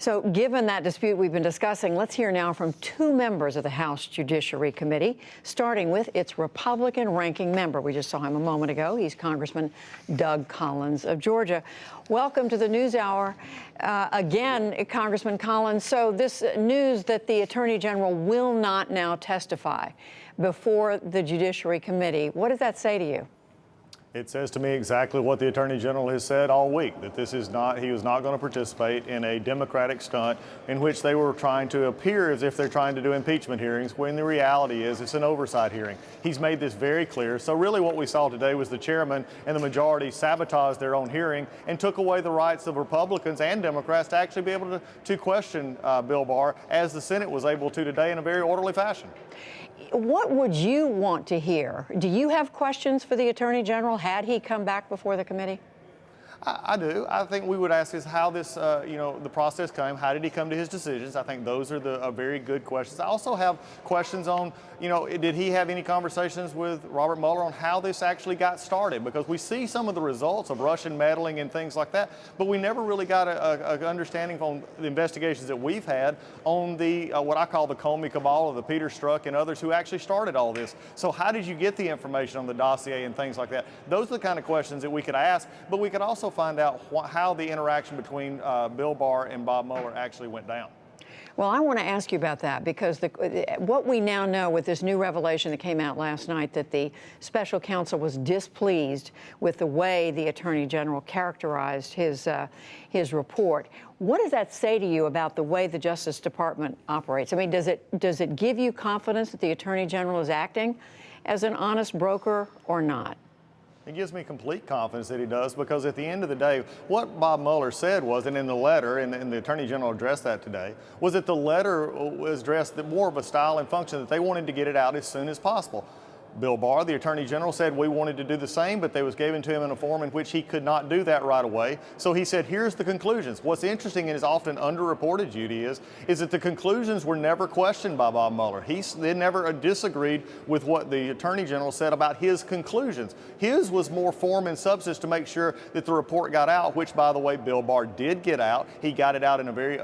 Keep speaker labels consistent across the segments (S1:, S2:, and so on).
S1: So given that dispute we've been discussing, let's hear now from two members of the House Judiciary Committee, starting with its Republican ranking member. We just saw him a moment ago. He's Congressman Doug Collins of Georgia. Welcome to the NewsHour. Again, Congressman Collins, so this news that the Attorney General will not now testify before the Judiciary Committee, what does that say to you?
S2: It says to me exactly what the Attorney General has said all week, that he was not going to participate in a Democratic stunt in which they were trying to appear as if they're trying to do impeachment hearings, when the reality is it's an oversight hearing. He's made this very clear. So really what we saw today was the chairman and the majority sabotage their own hearing and took away the rights of Republicans and Democrats to actually be able to question Bill Barr, as the Senate was able to today in a very orderly fashion.
S1: What would you want to hear? Do you have questions for the Attorney General had he come back before the committee?
S2: I do. I think we would ask is how this, the process came. How did he come to his decisions? I think those are the very good questions. I also have questions on, did he have any conversations with Robert Mueller on how this actually got started? Because we see some of the results of Russian meddling and things like that, but we never really got an understanding on the investigations that we've had on the what I call the Comey cabal of the Peter Strzok and others who actually started all this. So how did you get the information on the dossier and things like that? Those are the kind of questions that we could ask, but we could also find out how the interaction between Bill Barr and Bob Mueller actually went down.
S1: Well, I want to ask you about that because what we now know with this new revelation that came out last night, that the special counsel was displeased with the way the Attorney General characterized his report. What does that say to you about the way the Justice Department operates? I mean, does it give you confidence that the Attorney General is acting as an honest broker or not?
S2: It gives me complete confidence that he does, because at the end of the day, what Bob Mueller said was, and in the letter, and the Attorney General addressed that today, was that the letter was addressed more of a style and function that they wanted to get it out as soon as possible. Bill Barr, the Attorney General, said we wanted to do the same, but they was given to him in a form in which he could not do that right away. So he said, here's the conclusions. What's interesting and is often underreported, Judy, is that the conclusions were never questioned by Bob Mueller. They never disagreed with what the Attorney General said about his conclusions. His was more form and substance to make sure that the report got out, which, by the way, Bill Barr did get out. He got it out in a very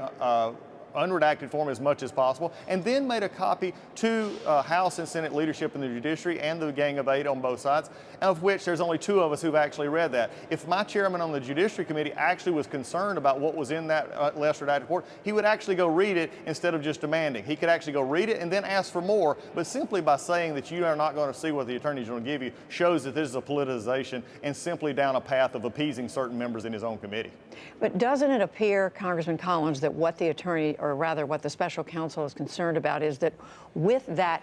S2: unredacted form as much as possible, and then made a copy to House and Senate leadership in the judiciary and the Gang of Eight on both sides, of which there's only two of us who've actually read that. If my chairman on the Judiciary Committee actually was concerned about what was in that less redacted report, he would actually go read it instead of just demanding. He could actually go read it and then ask for more, but simply by saying that you are not going to see what the Attorney General will give you shows that this is a politicization and simply down a path of appeasing certain members in his own committee.
S1: But doesn't it appear, Congressman Collins, that what the attorney, or rather what the special counsel is concerned about, is that with that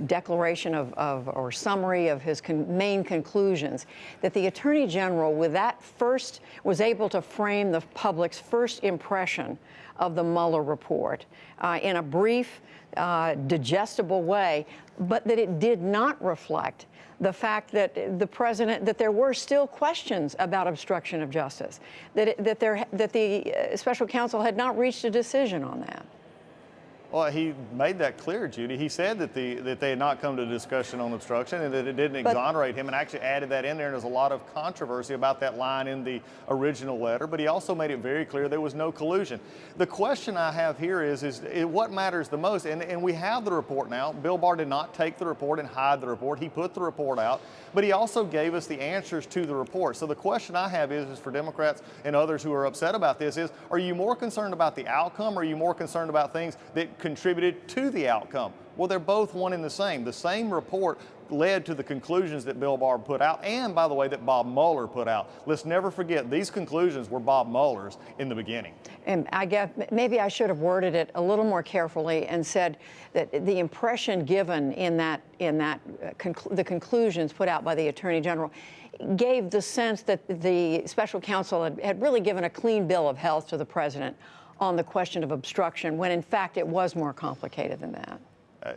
S1: declaration or summary of his main conclusions, that the Attorney General, with that first, was able to frame the public's first impression of the Mueller report in a brief, digestible way, but that it did not reflect the fact that that there were still questions about obstruction of justice, that the special counsel had not reached a decision on that.
S2: Well, he made that clear, Judy. He said that they had not come to a discussion on obstruction and that it didn't exonerate him, and actually added that in there. And there's a lot of controversy about that line in the original letter, but he also made it very clear there was no collusion. The question I have here is what matters the most? And we have the report now. Bill Barr did not take the report and hide the report. He put the report out, but he also gave us the answers to the report. So the question I have is for Democrats and others who are upset about this is, are you more concerned about the outcome, or are you more concerned about things that contributed to the outcome? Well, they're both one and the same. The same report led to the conclusions that Bill Barr put out, and, by the way, that Bob Mueller put out. Let's never forget, these conclusions were Bob Mueller's in the beginning.
S1: And I guess maybe I should have worded it a little more carefully and said that the impression given in the conclusions put out by the Attorney General gave the sense that the special counsel had really given a clean bill of health to the president on the question of obstruction, when in fact it was more complicated than that.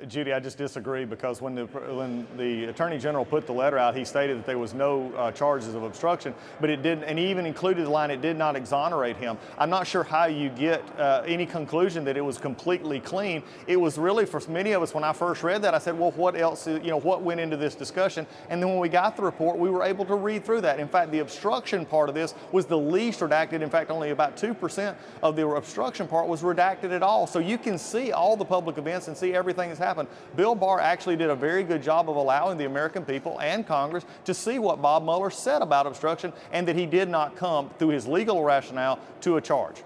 S2: Judy, I just disagree because when the Attorney General put the letter out, he stated that there was no charges of obstruction, but it didn't, and he even included the line, it did not exonerate him. I'm not sure how you get any conclusion that it was completely clean. It was really, for many of us, when I first read that, I said, well, what else, what went into this discussion? And then when we got the report, we were able to read through that. In fact, the obstruction part of this was the least redacted. In fact, only about 2% of the obstruction part was redacted at all. So you can see all the public events and see everything that's happened. Bill Barr actually did a very good job of allowing the American people and Congress to see what Bob Mueller said about obstruction and that he did not come through his legal rationale to a charge.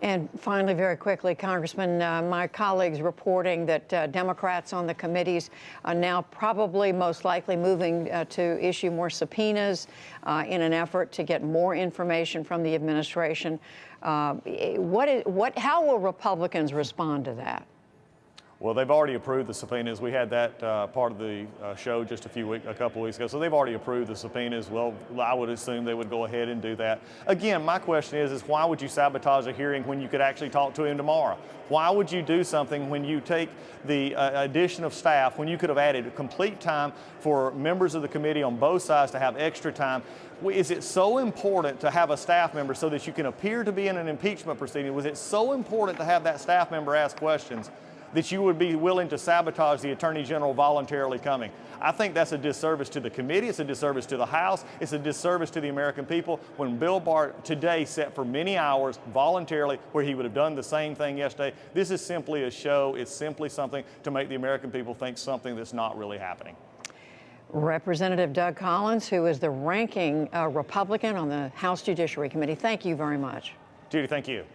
S1: And finally, very quickly, Congressman, my colleagues reporting that Democrats on the committees are now probably most likely moving to issue more subpoenas in an effort to get more information from the administration. How will Republicans respond to that?
S2: Well, they've already approved the subpoenas. We had that part of the show just a couple of weeks ago. So they've already approved the subpoenas. Well, I would assume they would go ahead and do that. Again, my question is why would you sabotage a hearing when you could actually talk to him tomorrow? Why would you do something when you take the addition of staff, when you could have added complete time for members of the committee on both sides to have extra time? Is it so important to have a staff member so that you can appear to be in an impeachment proceeding? Was it so important to have that staff member ask questions that you would be willing to sabotage the Attorney General voluntarily coming? I think that's a disservice to the committee, it's a disservice to the House, it's a disservice to the American people when Bill Barr today sat for many hours voluntarily where he would have done the same thing yesterday. This is simply a show, it's simply something to make the American people think something that's not really happening.
S1: Representative Doug Collins, who is the ranking Republican on the House Judiciary Committee, thank you very much.
S2: Judy, thank you.